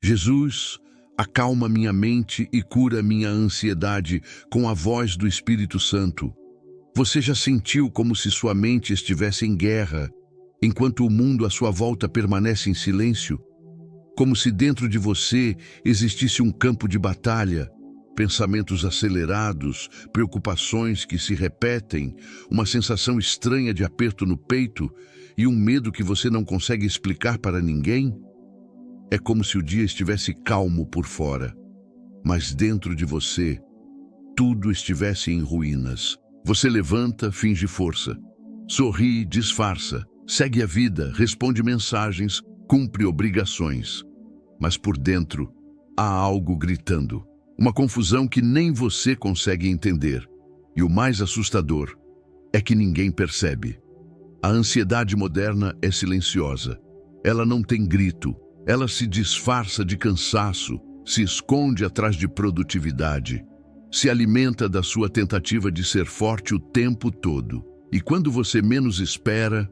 Jesus, acalma minha mente e cura minha ansiedade com a voz do Espírito Santo. Você já sentiu como se sua mente estivesse em guerra, enquanto o mundo à sua volta permanece em silêncio? Como se dentro de você existisse um campo de batalha, pensamentos acelerados, preocupações que se repetem, uma sensação estranha de aperto no peito e um medo que você não consegue explicar para ninguém? É como se o dia estivesse calmo por fora, mas dentro de você, tudo estivesse em ruínas. Você levanta, finge força, sorri, disfarça, segue a vida, responde mensagens, cumpre obrigações. Mas por dentro, há algo gritando, uma confusão que nem você consegue entender. E o mais assustador é que ninguém percebe. A ansiedade moderna é silenciosa. Ela não tem grito. Ela se disfarça de cansaço, se esconde atrás de produtividade, se alimenta da sua tentativa de ser forte o tempo todo. E quando você menos espera,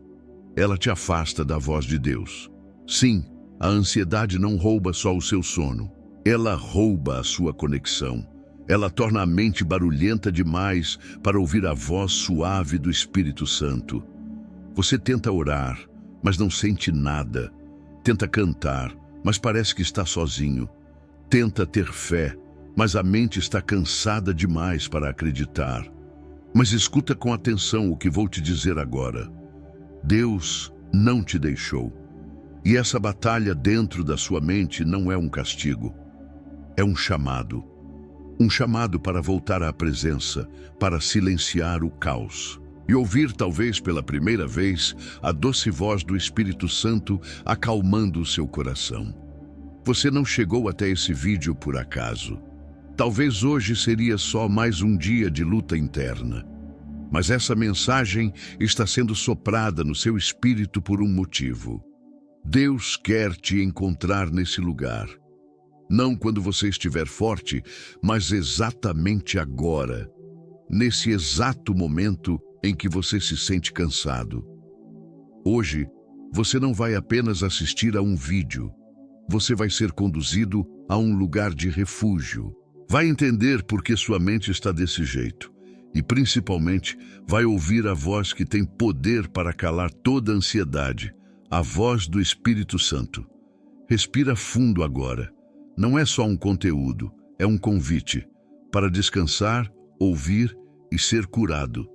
ela te afasta da voz de Deus. Sim, a ansiedade não rouba só o seu sono. Ela rouba a sua conexão. Ela torna a mente barulhenta demais para ouvir a voz suave do Espírito Santo. Você tenta orar, mas não sente nada. Tenta cantar, mas parece que está sozinho. Tenta ter fé, mas a mente está cansada demais para acreditar. Mas escuta com atenção o que vou te dizer agora. Deus não te deixou. E essa batalha dentro da sua mente não é um castigo. É um chamado. Um chamado para voltar à presença, para silenciar o caos. E ouvir, talvez pela primeira vez, a doce voz do Espírito Santo acalmando o seu coração. Você não chegou até esse vídeo por acaso. Talvez hoje seria só mais um dia de luta interna. Mas essa mensagem está sendo soprada no seu espírito por um motivo. Deus quer te encontrar nesse lugar. Não quando você estiver forte, mas exatamente agora. Nesse exato momento em que você se sente cansado. Hoje, você não vai apenas assistir a um vídeo. Você vai ser conduzido a um lugar de refúgio. Vai entender por que sua mente está desse jeito. E, principalmente, vai ouvir a voz que tem poder para calar toda a ansiedade. A voz do Espírito Santo. Respira fundo agora. Não é só um conteúdo, é um convite para descansar, ouvir e ser curado.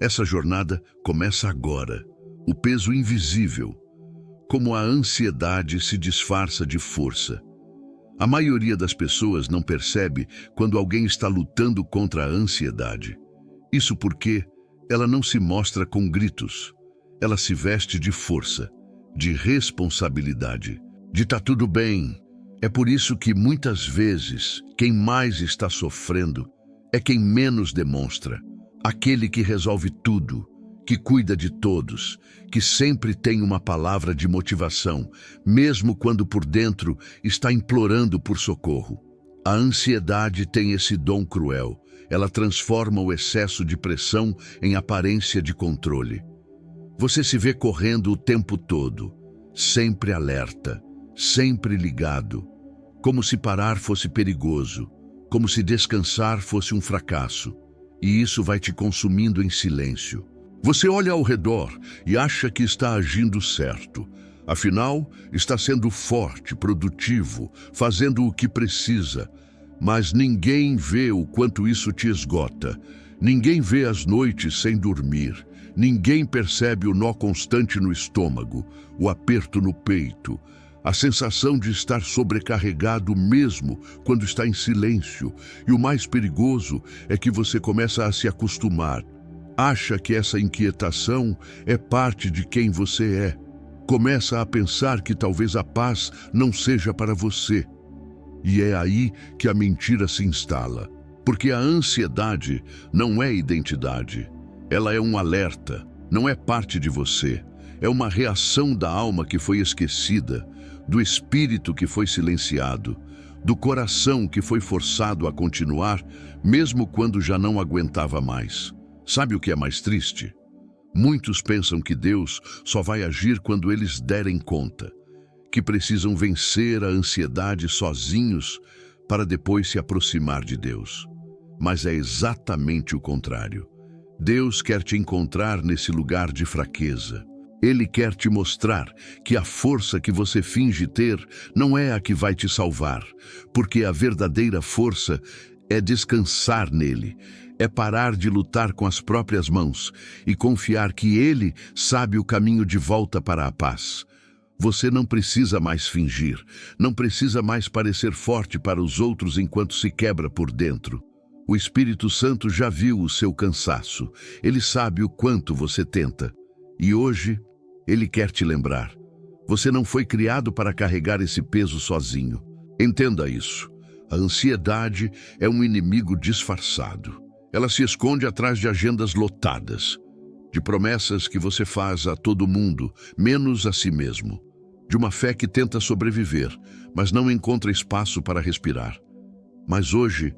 Essa jornada começa agora. O peso invisível, como a ansiedade se disfarça de força. A maioria das pessoas não percebe quando alguém está lutando contra a ansiedade. Isso porque ela não se mostra com gritos. Ela se veste de força, de responsabilidade, de tá tudo bem. É por isso que muitas vezes quem mais está sofrendo é quem menos demonstra. Aquele que resolve tudo, que cuida de todos, que sempre tem uma palavra de motivação, mesmo quando por dentro está implorando por socorro. A ansiedade tem esse dom cruel. Ela transforma o excesso de pressão em aparência de controle. Você se vê correndo o tempo todo, sempre alerta, sempre ligado, como se parar fosse perigoso, como se descansar fosse um fracasso. E isso vai te consumindo em silêncio. Você olha ao redor e acha que está agindo certo. Afinal, está sendo forte, produtivo, fazendo o que precisa. Mas ninguém vê o quanto isso te esgota. Ninguém vê as noites sem dormir. Ninguém percebe o nó constante no estômago, o aperto no peito, a sensação de estar sobrecarregado mesmo quando está em silêncio. E o mais perigoso é que você começa a se acostumar. Acha que essa inquietação é parte de quem você é. Começa a pensar que talvez a paz não seja para você. E é aí que a mentira se instala. Porque a ansiedade não é identidade. Ela é um alerta, não é parte de você. É uma reação da alma que foi esquecida, do espírito que foi silenciado, do coração que foi forçado a continuar, mesmo quando já não aguentava mais. Sabe o que é mais triste? Muitos pensam que Deus só vai agir quando eles derem conta, que precisam vencer a ansiedade sozinhos para depois se aproximar de Deus. Mas é exatamente o contrário. Deus quer te encontrar nesse lugar de fraqueza. Ele quer te mostrar que a força que você finge ter não é a que vai te salvar, porque a verdadeira força é descansar nele, é parar de lutar com as próprias mãos e confiar que ele sabe o caminho de volta para a paz. Você não precisa mais fingir, não precisa mais parecer forte para os outros enquanto se quebra por dentro. O Espírito Santo já viu o seu cansaço, ele sabe o quanto você tenta. E hoje, ele quer te lembrar. Você não foi criado para carregar esse peso sozinho. Entenda isso. A ansiedade é um inimigo disfarçado. Ela se esconde atrás de agendas lotadas, de promessas que você faz a todo mundo, menos a si mesmo. De uma fé que tenta sobreviver, mas não encontra espaço para respirar. Mas hoje,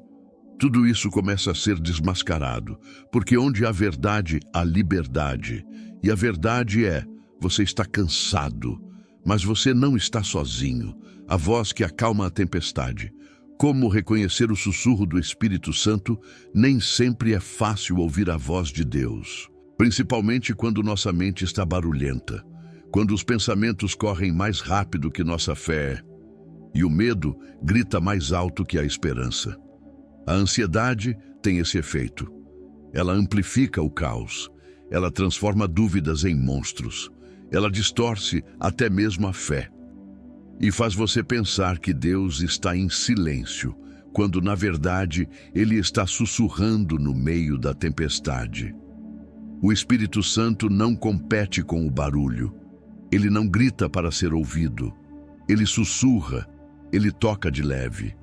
tudo isso começa a ser desmascarado, porque onde há verdade, há liberdade. E a verdade é, você está cansado, mas você não está sozinho. A voz que acalma a tempestade. Como reconhecer o sussurro do Espírito Santo, nem sempre é fácil ouvir a voz de Deus. Principalmente quando nossa mente está barulhenta, quando os pensamentos correm mais rápido que nossa fé, e o medo grita mais alto que a esperança. A ansiedade tem esse efeito. Ela amplifica o caos. Ela transforma dúvidas em monstros. Ela distorce até mesmo a fé. E faz você pensar que Deus está em silêncio, quando na verdade Ele está sussurrando no meio da tempestade. O Espírito Santo não compete com o barulho. Ele não grita para ser ouvido. Ele sussurra. Ele toca de leve.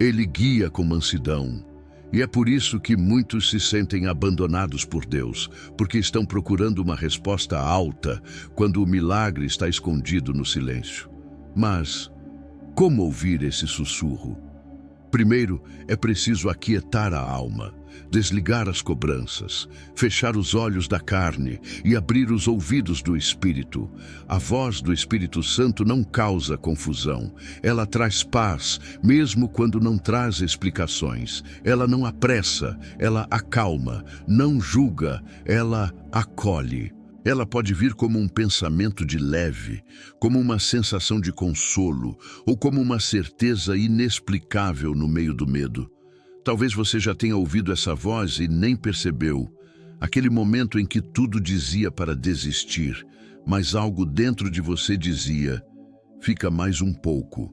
Ele guia com mansidão. E é por isso que muitos se sentem abandonados por Deus, porque estão procurando uma resposta alta, quando o milagre está escondido no silêncio. Mas, como ouvir esse sussurro? Primeiro, é preciso aquietar a alma, desligar as cobranças, fechar os olhos da carne e abrir os ouvidos do Espírito. A voz do Espírito Santo não causa confusão. Ela traz paz, mesmo quando não traz explicações. Ela não apressa, ela acalma, não julga, ela acolhe. Ela pode vir como um pensamento de leve, como uma sensação de consolo, ou como uma certeza inexplicável no meio do medo. Talvez você já tenha ouvido essa voz e nem percebeu. Aquele momento em que tudo dizia para desistir, mas algo dentro de você dizia, fica mais um pouco.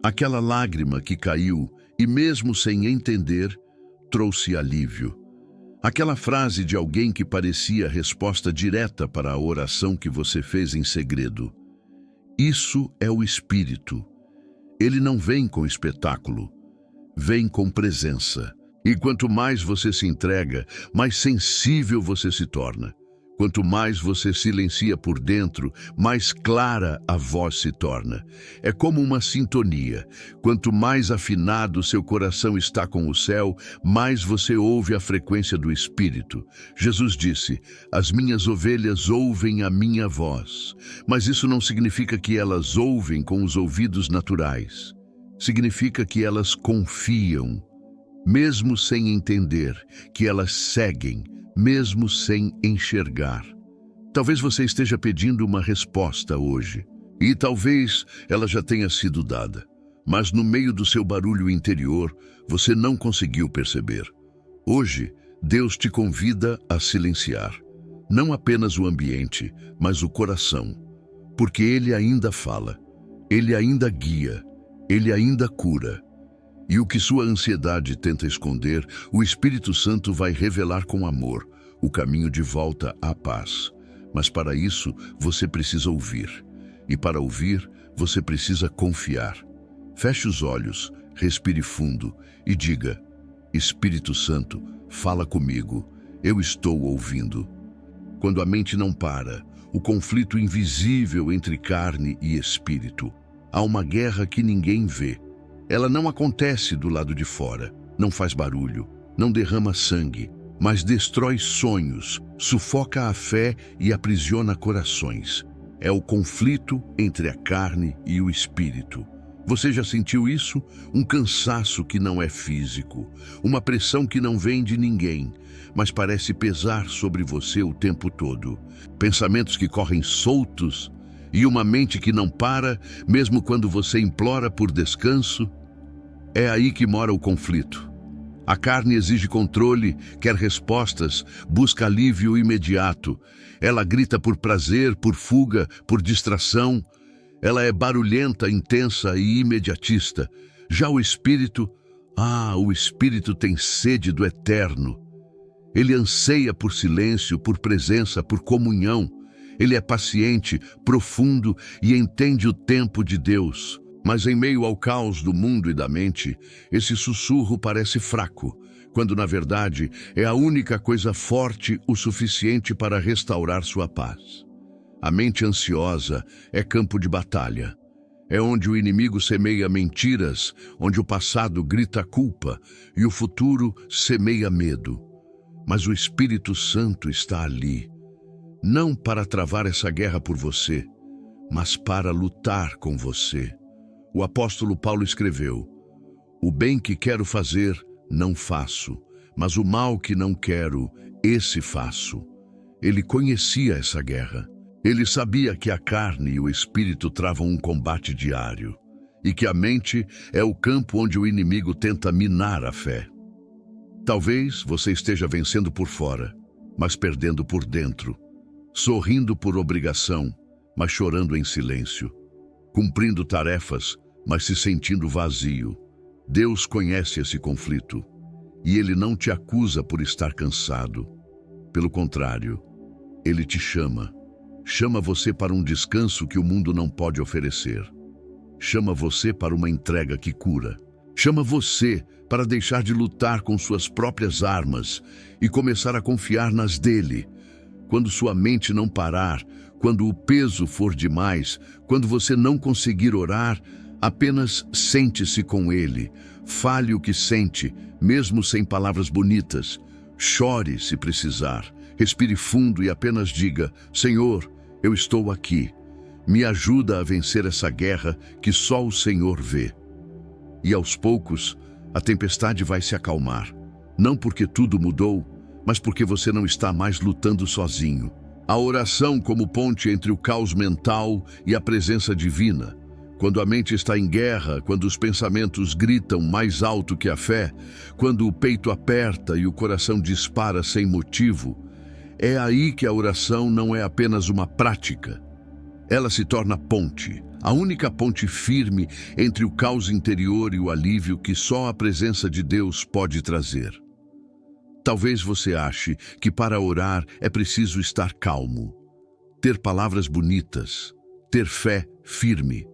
Aquela lágrima que caiu e mesmo sem entender, trouxe alívio. Aquela frase de alguém que parecia resposta direta para a oração que você fez em segredo. Isso é o Espírito. Ele não vem com espetáculo, vem com presença. E quanto mais você se entrega, mais sensível você se torna. Quanto mais você silencia por dentro, mais clara a voz se torna. É como uma sintonia. Quanto mais afinado seu coração está com o céu, mais você ouve a frequência do Espírito. Jesus disse, as minhas ovelhas ouvem a minha voz. Mas isso não significa que elas ouvem com os ouvidos naturais. Significa que elas confiam, mesmo sem entender, que elas seguem, mesmo sem enxergar. Talvez você esteja pedindo uma resposta hoje, e talvez ela já tenha sido dada, mas no meio do seu barulho interior, você não conseguiu perceber. Hoje, Deus te convida a silenciar, não apenas o ambiente, mas o coração, porque Ele ainda fala, Ele ainda guia, Ele ainda cura. E o que sua ansiedade tenta esconder, o Espírito Santo vai revelar com amor, o caminho de volta à paz. Mas para isso, você precisa ouvir. E para ouvir, você precisa confiar. Feche os olhos, respire fundo e diga, Espírito Santo, fala comigo, eu estou ouvindo. Quando a mente não para, o conflito invisível entre carne e espírito, há uma guerra que ninguém vê. Ela não acontece do lado de fora, não faz barulho, não derrama sangue, mas destrói sonhos, sufoca a fé e aprisiona corações. É o conflito entre a carne e o espírito. Você já sentiu isso? Um cansaço que não é físico, uma pressão que não vem de ninguém, mas parece pesar sobre você o tempo todo. Pensamentos que correm soltos e uma mente que não para, mesmo quando você implora por descanso. É aí que mora o conflito. A carne exige controle, quer respostas, busca alívio imediato. Ela grita por prazer, por fuga, por distração. Ela é barulhenta, intensa e imediatista. Já o espírito tem sede do eterno. Ele anseia por silêncio, por presença, por comunhão. Ele é paciente, profundo e entende o tempo de Deus. Mas em meio ao caos do mundo e da mente, esse sussurro parece fraco, quando na verdade é a única coisa forte o suficiente para restaurar sua paz. A mente ansiosa é campo de batalha. É onde o inimigo semeia mentiras, onde o passado grita culpa e o futuro semeia medo. Mas o Espírito Santo está ali, não para travar essa guerra por você, mas para lutar com você. O apóstolo Paulo escreveu: "O bem que quero fazer, não faço, mas o mal que não quero, esse faço." Ele conhecia essa guerra. Ele sabia que a carne e o espírito travam um combate diário e que a mente é o campo onde o inimigo tenta minar a fé. Talvez você esteja vencendo por fora, mas perdendo por dentro, sorrindo por obrigação, mas chorando em silêncio, cumprindo tarefas, mas se sentindo vazio. Deus conhece esse conflito e Ele não te acusa por estar cansado. Pelo contrário, Ele te chama. Chama você para um descanso que o mundo não pode oferecer. Chama você para uma entrega que cura. Chama você para deixar de lutar com suas próprias armas e começar a confiar nas dele. Quando sua mente não parar, quando o peso for demais, quando você não conseguir orar, apenas sente-se com ele. Fale o que sente, mesmo sem palavras bonitas. Chore se precisar. Respire fundo e apenas diga: "Senhor, eu estou aqui. Me ajuda a vencer essa guerra que só o Senhor vê." E aos poucos, a tempestade vai se acalmar. Não porque tudo mudou, mas porque você não está mais lutando sozinho. A oração como ponte entre o caos mental e a presença divina. Quando a mente está em guerra, quando os pensamentos gritam mais alto que a fé, quando o peito aperta e o coração dispara sem motivo, é aí que a oração não é apenas uma prática. Ela se torna ponte, a única ponte firme entre o caos interior e o alívio que só a presença de Deus pode trazer. Talvez você ache que para orar é preciso estar calmo, ter palavras bonitas, ter fé firme.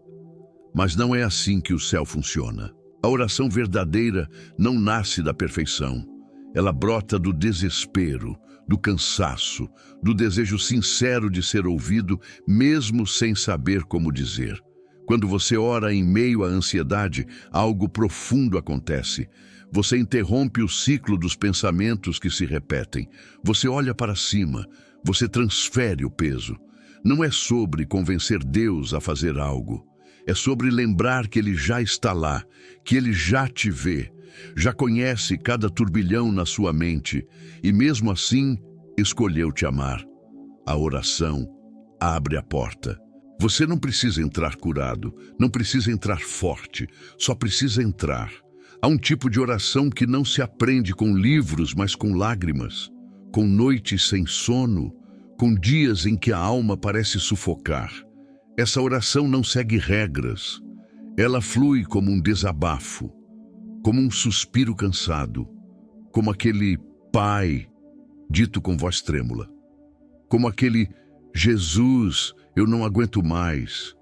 Mas não é assim que o céu funciona. A oração verdadeira não nasce da perfeição. Ela brota do desespero, do cansaço, do desejo sincero de ser ouvido, mesmo sem saber como dizer. Quando você ora em meio à ansiedade, algo profundo acontece. Você interrompe o ciclo dos pensamentos que se repetem. Você olha para cima, você transfere o peso. Não é sobre convencer Deus a fazer algo. É sobre lembrar que Ele já está lá, que Ele já te vê, já conhece cada turbilhão na sua mente e mesmo assim escolheu te amar. A oração abre a porta. Você não precisa entrar curado, não precisa entrar forte, só precisa entrar. Há um tipo de oração que não se aprende com livros, mas com lágrimas, com noites sem sono, com dias em que a alma parece sufocar. Essa oração não segue regras. Ela flui como um desabafo, como um suspiro cansado, como aquele Pai dito com voz trêmula, como aquele Jesus, eu não aguento mais,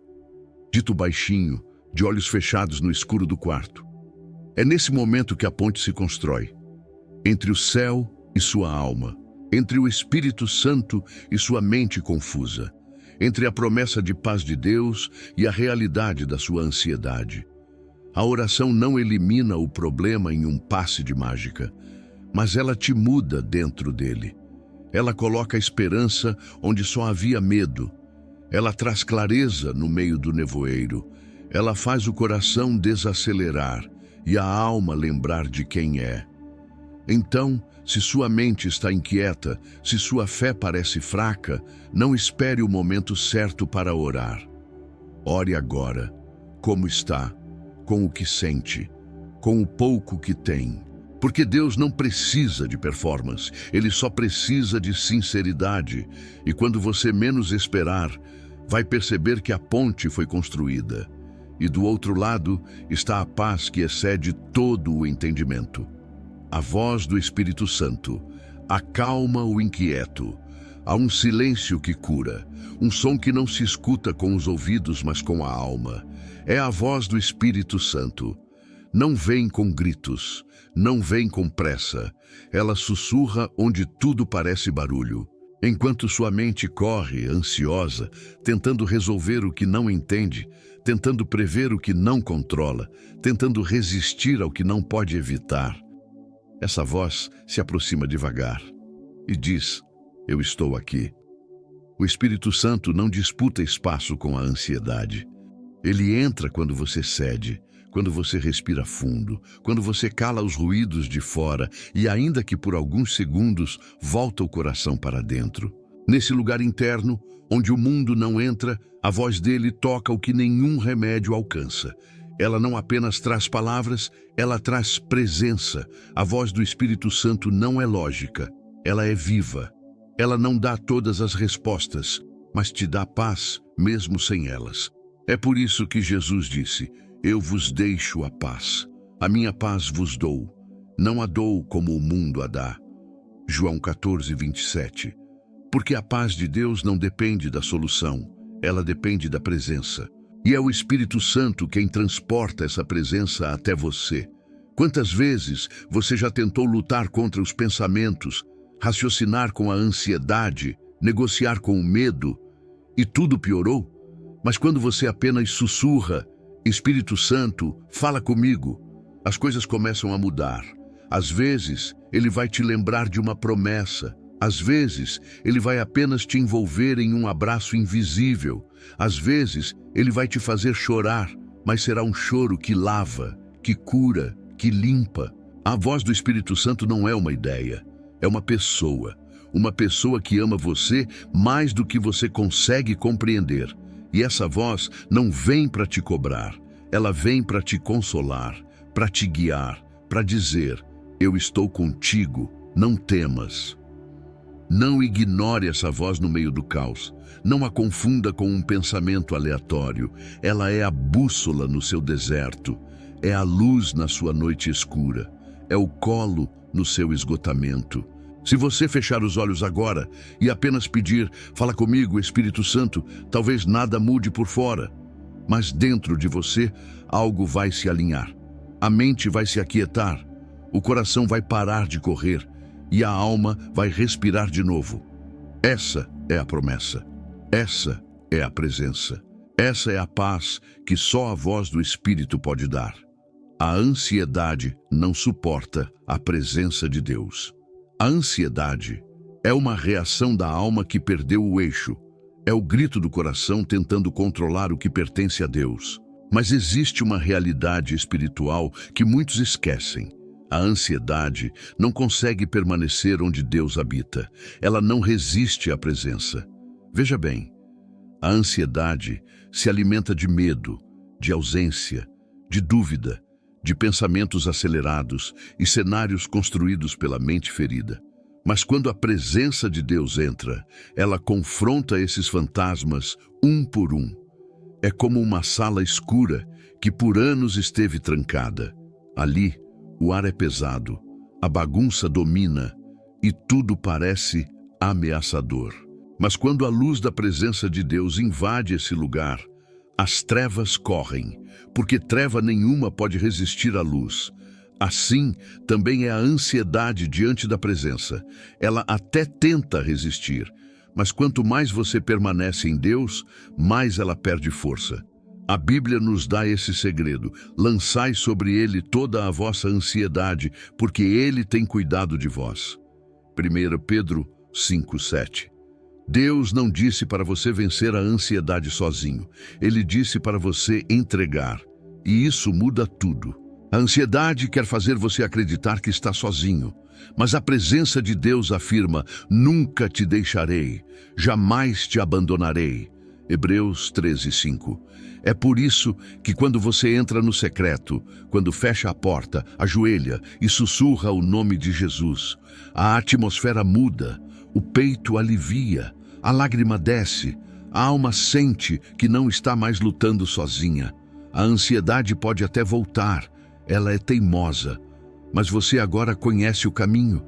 dito baixinho, de olhos fechados no escuro do quarto. É nesse momento que a ponte se constrói, entre o céu e sua alma, entre o Espírito Santo e sua mente confusa, entre a promessa de paz de Deus e a realidade da sua ansiedade. A oração não elimina o problema em um passe de mágica, mas ela te muda dentro dele. Ela coloca a esperança onde só havia medo. Ela traz clareza no meio do nevoeiro. Ela faz o coração desacelerar e a alma lembrar de quem é. Então, se sua mente está inquieta, se sua fé parece fraca, não espere o momento certo para orar. Ore agora, como está, com o que sente, com o pouco que tem. Porque Deus não precisa de performance, Ele só precisa de sinceridade. E quando você menos esperar, vai perceber que a ponte foi construída. E do outro lado está a paz que excede todo o entendimento. A voz do Espírito Santo acalma o inquieto. Há um silêncio que cura, um som que não se escuta com os ouvidos, mas com a alma. É a voz do Espírito Santo. Não vem com gritos, não vem com pressa. Ela sussurra onde tudo parece barulho. Enquanto sua mente corre, ansiosa, tentando resolver o que não entende, tentando prever o que não controla, tentando resistir ao que não pode evitar, essa voz se aproxima devagar e diz: eu estou aqui. O Espírito Santo não disputa espaço com a ansiedade. Ele entra quando você cede, quando você respira fundo, quando você cala os ruídos de fora e, ainda que por alguns segundos, volta o coração para dentro. Nesse lugar interno, onde o mundo não entra, a voz dele toca o que nenhum remédio alcança. Ela não apenas traz palavras, ela traz presença. A voz do Espírito Santo não é lógica, ela é viva. Ela não dá todas as respostas, mas te dá paz mesmo sem elas. É por isso que Jesus disse: eu vos deixo a paz. A minha paz vos dou. Não a dou como o mundo a dá. João 14, 27. Porque a paz de Deus não depende da solução, ela depende da presença. E é o Espírito Santo quem transporta essa presença até você. Quantas vezes você já tentou lutar contra os pensamentos, raciocinar com a ansiedade, negociar com o medo, e tudo piorou? Mas quando você apenas sussurra: Espírito Santo, fala comigo, as coisas começam a mudar. Às vezes, ele vai te lembrar de uma promessa. Às vezes, ele vai apenas te envolver em um abraço invisível. Às vezes, ele vai te fazer chorar, mas será um choro que lava, que cura, que limpa. A voz do Espírito Santo não é uma ideia, é uma pessoa que ama você mais do que você consegue compreender. E essa voz não vem para te cobrar, ela vem para te consolar, para te guiar, para dizer: eu estou contigo, não temas. Não ignore essa voz no meio do caos. Não a confunda com um pensamento aleatório. Ela é a bússola no seu deserto. É a luz na sua noite escura. É o colo no seu esgotamento. Se você fechar os olhos agora e apenas pedir: fala comigo, Espírito Santo, talvez nada mude por fora. Mas dentro de você, algo vai se alinhar. A mente vai se aquietar. O coração vai parar de correr. E a alma vai respirar de novo. Essa é a promessa. Essa é a presença. Essa é a paz que só a voz do Espírito pode dar. A ansiedade não suporta a presença de Deus. A ansiedade é uma reação da alma que perdeu o eixo. É o grito do coração tentando controlar o que pertence a Deus. Mas existe uma realidade espiritual que muitos esquecem. A ansiedade não consegue permanecer onde Deus habita. Ela não resiste à presença. Veja bem, a ansiedade se alimenta de medo, de ausência, de dúvida, de pensamentos acelerados e cenários construídos pela mente ferida. Mas quando a presença de Deus entra, ela confronta esses fantasmas um por um. É como uma sala escura que por anos esteve trancada. Ali, o ar é pesado, a bagunça domina e tudo parece ameaçador. Mas quando a luz da presença de Deus invade esse lugar, as trevas correm, porque treva nenhuma pode resistir à luz. Assim, também é a ansiedade diante da presença. Ela até tenta resistir, mas quanto mais você permanece em Deus, mais ela perde força. A Bíblia nos dá esse segredo: lançai sobre ele toda a vossa ansiedade, porque ele tem cuidado de vós. 1 Pedro 5:7. Deus não disse para você vencer a ansiedade sozinho. Ele disse para você entregar. E isso muda tudo. A ansiedade quer fazer você acreditar que está sozinho. Mas a presença de Deus afirma: nunca te deixarei, jamais te abandonarei. Hebreus 13:5. É por isso que quando você entra no secreto, quando fecha a porta, ajoelha e sussurra o nome de Jesus, a atmosfera muda, o peito alivia, a lágrima desce, a alma sente que não está mais lutando sozinha. A ansiedade pode até voltar, ela é teimosa, mas você agora conhece o caminho.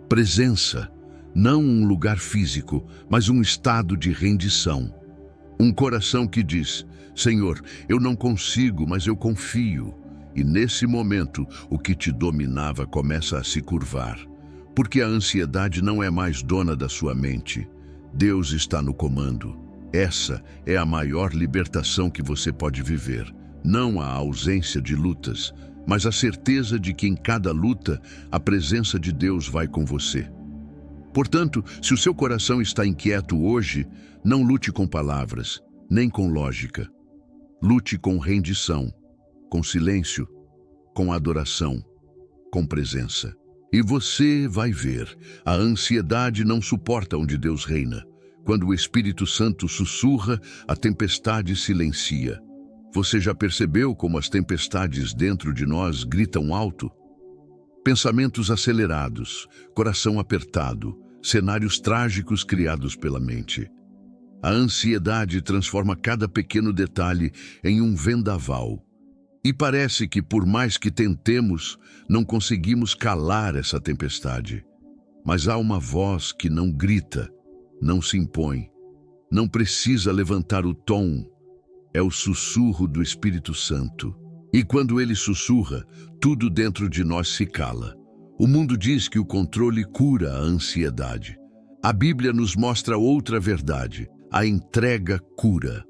Presença, não um lugar físico, mas um estado de rendição. Um coração que diz: Senhor, eu não consigo, mas eu confio. E nesse momento, o que te dominava começa a se curvar. Porque a ansiedade não é mais dona da sua mente. Deus está no comando. Essa é a maior libertação que você pode viver. Não a ausência de lutas, mas a certeza de que em cada luta, a presença de Deus vai com você. Portanto, se o seu coração está inquieto hoje, não lute com palavras, nem com lógica. Lute com rendição, com silêncio, com adoração, com presença. E você vai ver, a ansiedade não suporta onde Deus reina. Quando o Espírito Santo sussurra, a tempestade silencia. Você já percebeu como as tempestades dentro de nós gritam alto? Pensamentos acelerados, coração apertado, cenários trágicos criados pela mente. A ansiedade transforma cada pequeno detalhe em um vendaval. E parece que, por mais que tentemos, não conseguimos calar essa tempestade. Mas há uma voz que não grita, não se impõe, não precisa levantar o tom. É o sussurro do Espírito Santo. E quando ele sussurra, tudo dentro de nós se cala. O mundo diz que o controle cura a ansiedade. A Bíblia nos mostra outra verdade: a entrega cura.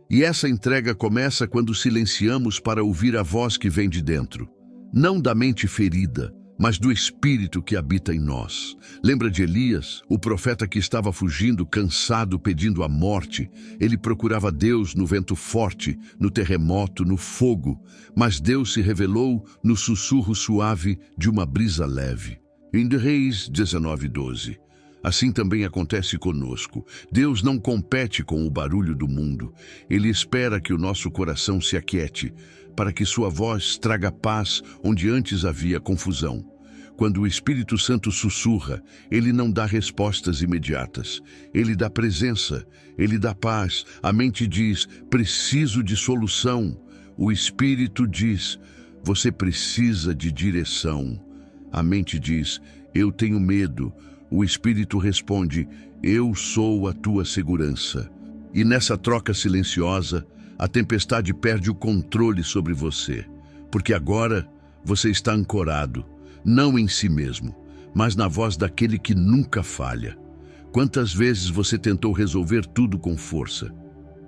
E essa entrega começa quando silenciamos para ouvir a voz que vem de dentro. Não da mente ferida, mas do Espírito que habita em nós. Lembra de Elias, o profeta que estava fugindo, cansado, pedindo a morte? Ele procurava Deus no vento forte, no terremoto, no fogo, mas Deus se revelou no sussurro suave de uma brisa leve. Em Reis 19:12. Assim também acontece conosco. Deus não compete com o barulho do mundo. Ele espera que o nosso coração se aquiete, para que sua voz traga paz onde antes havia confusão. Quando o Espírito Santo sussurra, ele não dá respostas imediatas. Ele dá presença, ele dá paz. A mente diz: preciso de solução. O Espírito diz: você precisa de direção. A mente diz: eu tenho medo. O Espírito responde: eu sou a tua segurança. E nessa troca silenciosa, a tempestade perde o controle sobre você, porque agora você está ancorado, não em si mesmo, mas na voz daquele que nunca falha. Quantas vezes você tentou resolver tudo com força,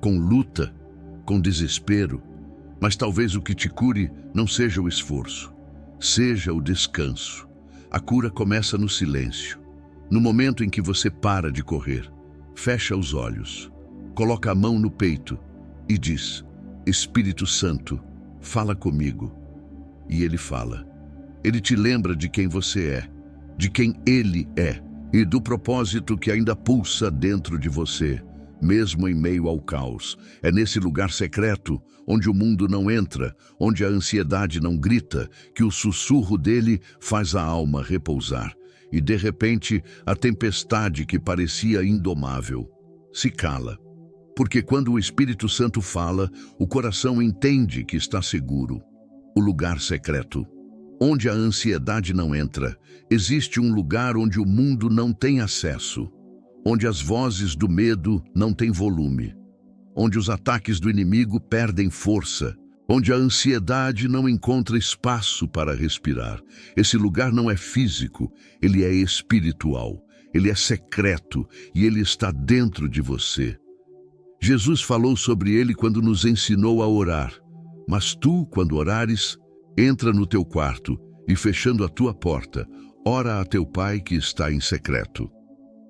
com luta, com desespero, mas talvez o que te cure não seja o esforço, seja o descanso. A cura começa no silêncio. No momento em que você para de correr, fecha os olhos, coloca a mão no peito e diz: Espírito Santo, fala comigo. E ele fala. Ele te lembra de quem você é, de quem ele é e do propósito que ainda pulsa dentro de você, mesmo em meio ao caos. É nesse lugar secreto, onde o mundo não entra, onde a ansiedade não grita, que o sussurro dele faz a alma repousar. E de repente, a tempestade que parecia indomável se cala. Porque quando o Espírito Santo fala, o coração entende que está seguro. O lugar secreto, onde a ansiedade não entra, existe um lugar onde o mundo não tem acesso, onde as vozes do medo não têm volume, onde os ataques do inimigo perdem força, onde a ansiedade não encontra espaço para respirar. Esse lugar não é físico, ele é espiritual, ele é secreto e ele está dentro de você. Jesus falou sobre ele quando nos ensinou a orar. Mas tu, quando orares, entra no teu quarto e, fechando a tua porta, ora a teu Pai que está em secreto.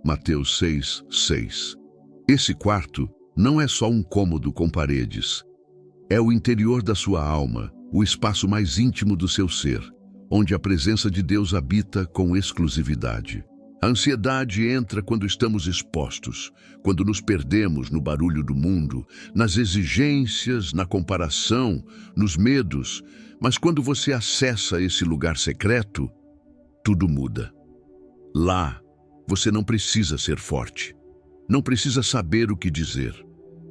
Mateus 6, 6. Esse quarto não é só um cômodo com paredes. É o interior da sua alma, o espaço mais íntimo do seu ser, onde a presença de Deus habita com exclusividade. A ansiedade entra quando estamos expostos, quando nos perdemos no barulho do mundo, nas exigências, na comparação, nos medos. Mas quando você acessa esse lugar secreto, tudo muda. Lá, você não precisa ser forte, não precisa saber o que dizer,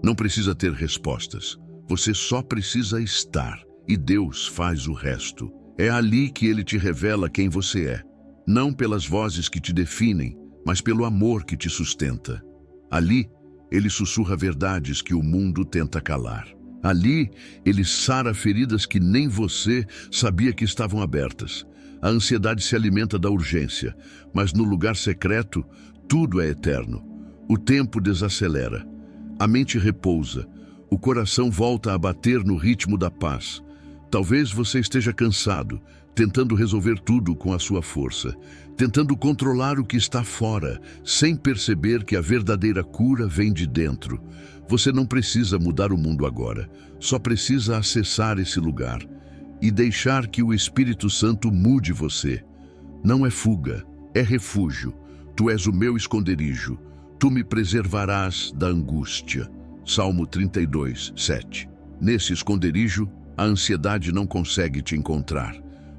não precisa ter respostas. Você só precisa estar, e Deus faz o resto. É ali que Ele te revela quem você é, não pelas vozes que te definem, mas pelo amor que te sustenta. Ali, Ele sussurra verdades que o mundo tenta calar. Ali, Ele sara feridas que nem você sabia que estavam abertas. A ansiedade se alimenta da urgência, mas no lugar secreto, tudo é eterno. O tempo desacelera, a mente repousa, o coração volta a bater no ritmo da paz. Talvez você esteja cansado, tentando resolver tudo com a sua força, tentando controlar o que está fora, sem perceber que a verdadeira cura vem de dentro. Você não precisa mudar o mundo agora, só precisa acessar esse lugar e deixar que o Espírito Santo mude você. Não é fuga, é refúgio. Tu és o meu esconderijo, tu me preservarás da angústia. Salmo 32, 7. Nesse esconderijo, a ansiedade não consegue te encontrar,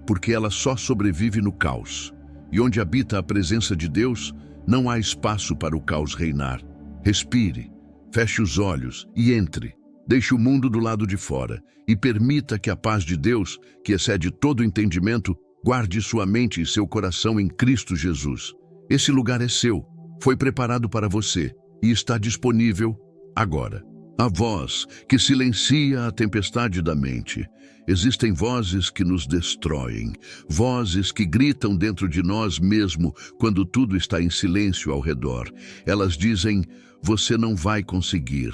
porque ela só sobrevive no caos. E onde habita a presença de Deus, não há espaço para o caos reinar. Respire, feche os olhos e entre. Deixe o mundo do lado de fora e permita que a paz de Deus, que excede todo entendimento, guarde sua mente e seu coração em Cristo Jesus. Esse lugar é seu, foi preparado para você e está disponível agora. A voz que silencia a tempestade da mente. Existem vozes que nos destroem, vozes que gritam dentro de nós mesmo quando tudo está em silêncio ao redor. Elas dizem, você não vai conseguir.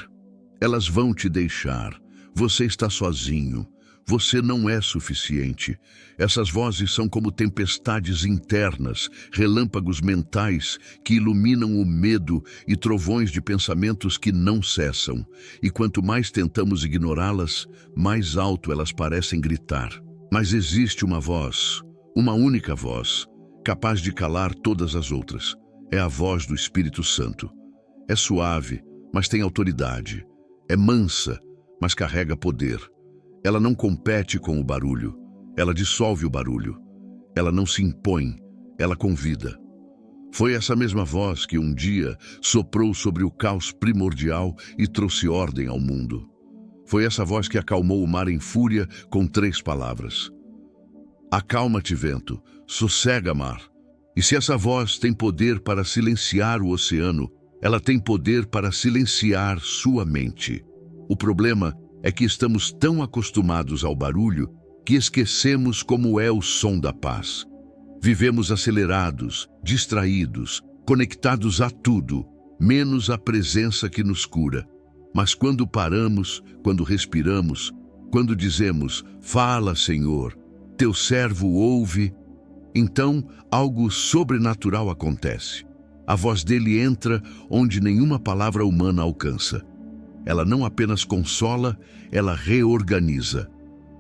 Elas vão te deixar. Você está sozinho. Você não é suficiente. Essas vozes são como tempestades internas, relâmpagos mentais que iluminam o medo e trovões de pensamentos que não cessam. E quanto mais tentamos ignorá-las, mais alto elas parecem gritar. Mas existe uma voz, uma única voz, capaz de calar todas as outras. É a voz do Espírito Santo. É suave, mas tem autoridade. É mansa, mas carrega poder. Ela não compete com o barulho, ela dissolve o barulho. Ela não se impõe, ela convida. Foi essa mesma voz que um dia soprou sobre o caos primordial e trouxe ordem ao mundo. Foi essa voz que acalmou o mar em fúria com 3 palavras. Acalma-te, vento, sossega, mar. E se essa voz tem poder para silenciar o oceano, ela tem poder para silenciar sua mente. O problema é que estamos tão acostumados ao barulho que esquecemos como é o som da paz. Vivemos acelerados, distraídos, conectados a tudo, menos à presença que nos cura. Mas quando paramos, quando respiramos, quando dizemos, fala, Senhor, teu servo ouve, então algo sobrenatural acontece. A voz dele entra onde nenhuma palavra humana alcança. Ela não apenas consola, ela reorganiza.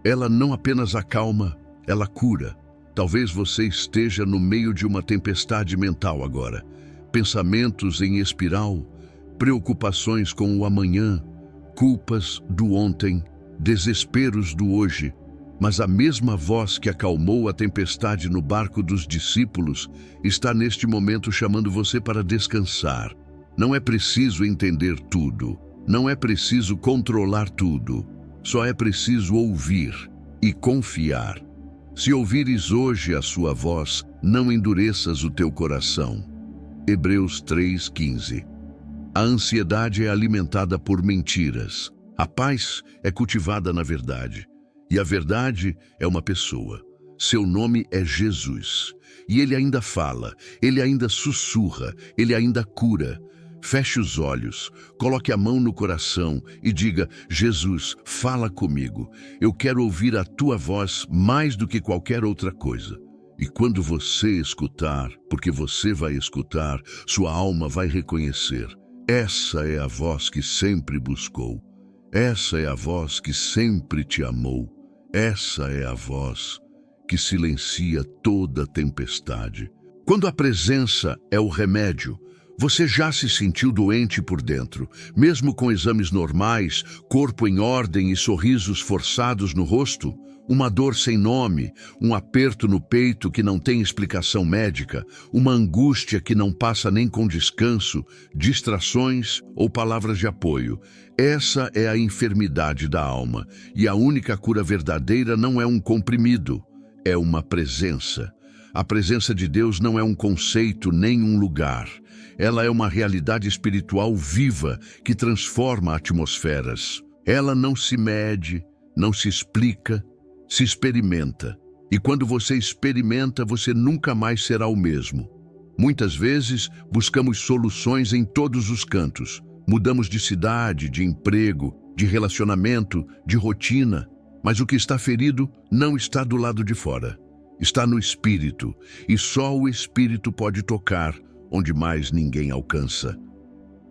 Ela não apenas acalma, ela cura. Talvez você esteja no meio de uma tempestade mental agora. Pensamentos em espiral, preocupações com o amanhã, culpas do ontem, desesperos do hoje. Mas a mesma voz que acalmou a tempestade no barco dos discípulos está neste momento chamando você para descansar. Não é preciso entender tudo. Não é preciso controlar tudo, só é preciso ouvir e confiar. Se ouvires hoje a sua voz, não endureças o teu coração. Hebreus 3:15. A ansiedade é alimentada por mentiras. A paz é cultivada na verdade. E a verdade é uma pessoa. Seu nome é Jesus. E ele ainda fala, ele ainda sussurra, ele ainda cura. Feche os olhos, coloque a mão no coração e diga, Jesus, fala comigo. Eu quero ouvir a tua voz mais do que qualquer outra coisa. E quando você escutar, porque você vai escutar, sua alma vai reconhecer. Essa é a voz que sempre buscou. Essa é a voz que sempre te amou. Essa é a voz que silencia toda tempestade. Quando a presença é o remédio, você já se sentiu doente por dentro, mesmo com exames normais, corpo em ordem e sorrisos forçados no rosto? Uma dor sem nome, um aperto no peito que não tem explicação médica, uma angústia que não passa nem com descanso, distrações ou palavras de apoio. Essa é a enfermidade da alma, e a única cura verdadeira não é um comprimido, é uma presença. A presença de Deus não é um conceito nem um lugar. Ela é uma realidade espiritual viva que transforma atmosferas. Ela não se mede, não se explica, se experimenta. E quando você experimenta, você nunca mais será o mesmo. Muitas vezes, buscamos soluções em todos os cantos. Mudamos de cidade, de emprego, de relacionamento, de rotina. Mas o que está ferido não está do lado de fora. Está no espírito, e só o espírito pode tocar onde mais ninguém alcança.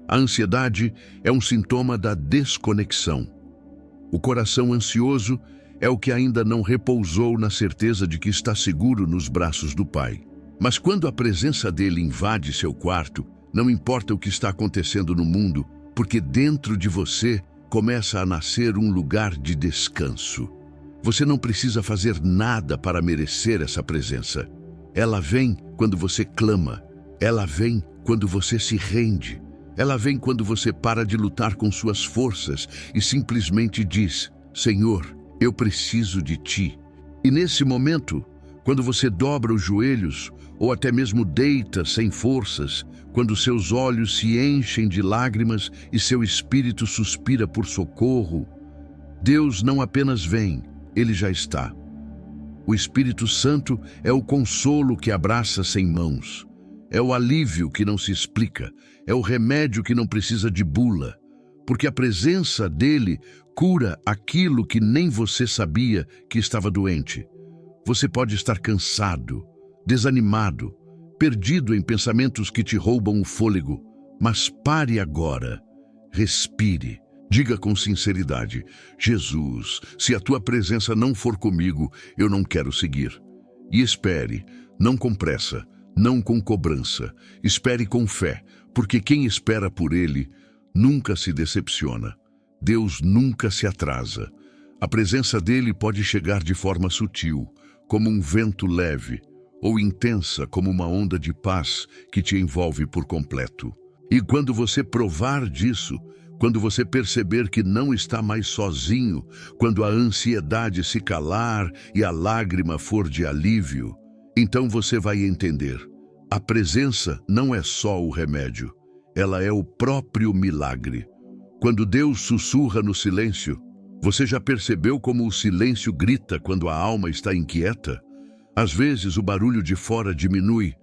A ansiedade é um sintoma da desconexão. O coração ansioso é o que ainda não repousou na certeza de que está seguro nos braços do Pai. Mas quando a presença dele invade seu quarto, não importa o que está acontecendo no mundo, porque dentro de você começa a nascer um lugar de descanso. Você não precisa fazer nada para merecer essa presença. Ela vem quando você clama. Ela vem quando você se rende. Ela vem quando você para de lutar com suas forças e simplesmente diz: Senhor, eu preciso de Ti. E nesse momento, quando você dobra os joelhos ou até mesmo deita sem forças, quando seus olhos se enchem de lágrimas e seu espírito suspira por socorro, Deus não apenas vem, Ele já está. O Espírito Santo é o consolo que abraça sem mãos. É o alívio que não se explica, é o remédio que não precisa de bula, porque a presença dele cura aquilo que nem você sabia que estava doente. Você pode estar cansado, desanimado, perdido em pensamentos que te roubam o fôlego, mas pare agora, respire, diga com sinceridade: Jesus, se a tua presença não for comigo, eu não quero seguir. E espere, não com pressa, não com cobrança. Espere com fé, porque quem espera por Ele nunca se decepciona. Deus nunca se atrasa. A presença dele pode chegar de forma sutil, como um vento leve, ou intensa como uma onda de paz que te envolve por completo. E quando você provar disso, quando você perceber que não está mais sozinho, quando a ansiedade se calar e a lágrima for de alívio, então você vai entender. A presença não é só o remédio, ela é o próprio milagre. Quando Deus sussurra no silêncio, você já percebeu como o silêncio grita quando a alma está inquieta? Às vezes o barulho de fora diminui,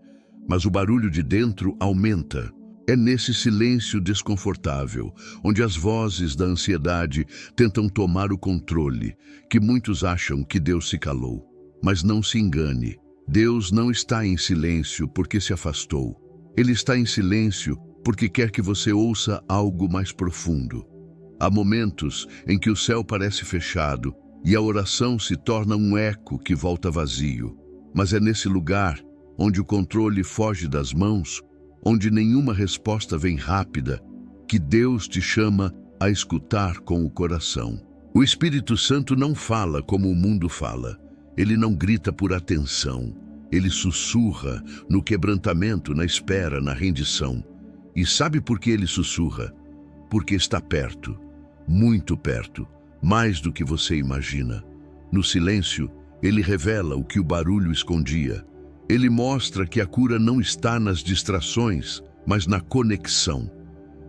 mas o barulho de dentro aumenta. É nesse silêncio desconfortável, onde as vozes da ansiedade tentam tomar o controle, que muitos acham que Deus se calou. Mas não se engane. Deus não está em silêncio porque se afastou. Ele está em silêncio porque quer que você ouça algo mais profundo. Há momentos em que o céu parece fechado e a oração se torna um eco que volta vazio. Mas é nesse lugar, onde o controle foge das mãos, onde nenhuma resposta vem rápida, que Deus te chama a escutar com o coração. O Espírito Santo não fala como o mundo fala. Ele não grita por atenção, ele sussurra no quebrantamento, na espera, na rendição. E sabe por que ele sussurra? Porque está perto, muito perto, mais do que você imagina. No silêncio, ele revela o que o barulho escondia. Ele mostra que a cura não está nas distrações, mas na conexão.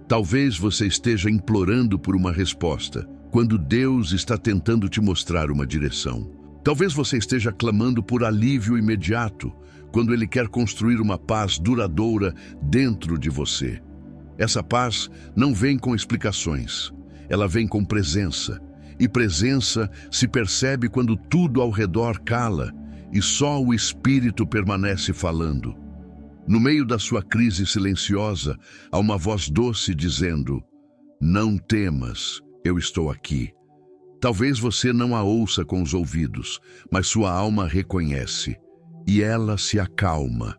Talvez você esteja implorando por uma resposta, quando Deus está tentando te mostrar uma direção. Talvez você esteja clamando por alívio imediato, quando Ele quer construir uma paz duradoura dentro de você. Essa paz não vem com explicações, ela vem com presença. E presença se percebe quando tudo ao redor cala, e só o espírito permanece falando. No meio da sua crise silenciosa, há uma voz doce dizendo: não temas, eu estou aqui. Talvez você não a ouça com os ouvidos, mas sua alma reconhece, e ela se acalma.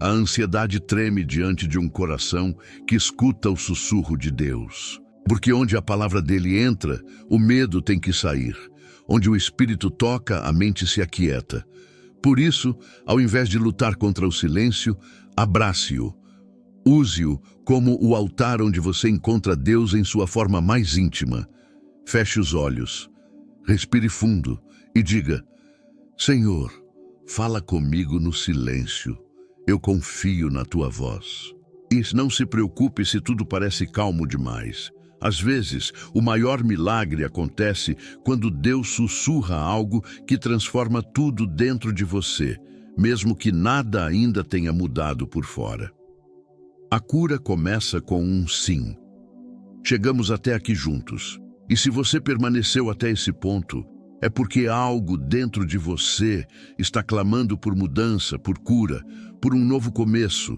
A ansiedade treme diante de um coração que escuta o sussurro de Deus. Porque onde a palavra dele entra, o medo tem que sair. Onde o Espírito toca, a mente se aquieta. Por isso, ao invés de lutar contra o silêncio, abrace-o. Use-o como o altar onde você encontra Deus em sua forma mais íntima. Feche os olhos, respire fundo e diga: Senhor, fala comigo no silêncio. Eu confio na tua voz. E não se preocupe se tudo parece calmo demais. Às vezes, o maior milagre acontece quando Deus sussurra algo que transforma tudo dentro de você, mesmo que nada ainda tenha mudado por fora. A cura começa com um sim. Chegamos até aqui juntos. E se você permaneceu até esse ponto, é porque algo dentro de você está clamando por mudança, por cura, por um novo começo.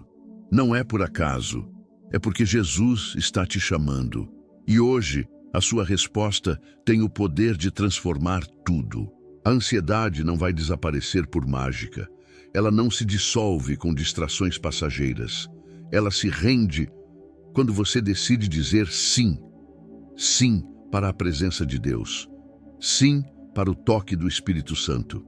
Não é por acaso. É porque Jesus está te chamando. E hoje, a sua resposta tem o poder de transformar tudo. A ansiedade não vai desaparecer por mágica. Ela não se dissolve com distrações passageiras. Ela se rende quando você decide dizer sim. Sim para a presença de Deus. Sim para o toque do Espírito Santo.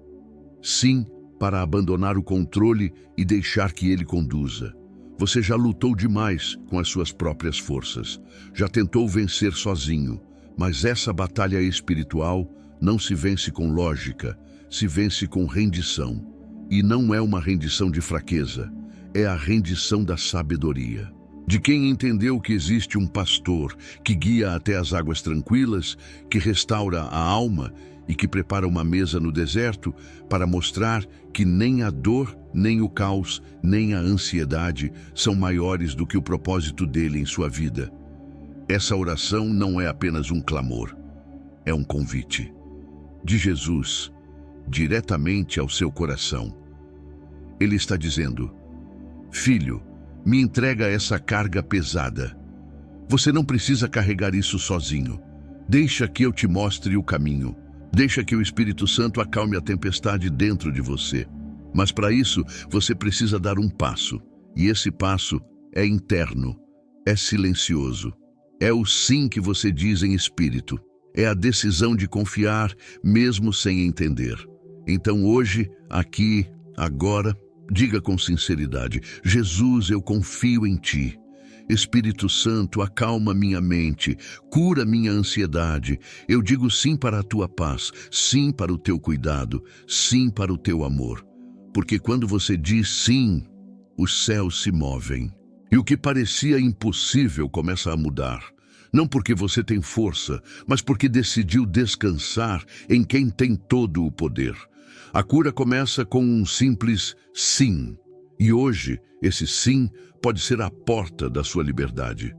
Sim para abandonar o controle e deixar que Ele conduza. Você já lutou demais com as suas próprias forças. Já tentou vencer sozinho. Mas essa batalha espiritual não se vence com lógica, se vence com rendição. E não é uma rendição de fraqueza, é a rendição da sabedoria. De quem entendeu que existe um pastor que guia até as águas tranquilas, que restaura a alma e que prepara uma mesa no deserto para mostrar que nem a dor, nem o caos, nem a ansiedade são maiores do que o propósito dele em sua vida. Essa oração não é apenas um clamor, é um convite de Jesus diretamente ao seu coração. Ele está dizendo: Filho, me entrega essa carga pesada. Você não precisa carregar isso sozinho. Deixa que eu te mostre o caminho. Deixa que o Espírito Santo acalme a tempestade dentro de você. Mas para isso, você precisa dar um passo. E esse passo é interno, é silencioso. É o sim que você diz em espírito. É a decisão de confiar, mesmo sem entender. Então hoje, aqui, agora, diga com sinceridade: Jesus, eu confio em ti. Espírito Santo, acalma minha mente, cura minha ansiedade. Eu digo sim para a tua paz, sim para o teu cuidado, sim para o teu amor. Porque quando você diz sim, os céus se movem. E o que parecia impossível começa a mudar. Não porque você tem força, mas porque decidiu descansar em quem tem todo o poder. A cura começa com um simples sim. E hoje, esse sim pode ser a porta da sua liberdade.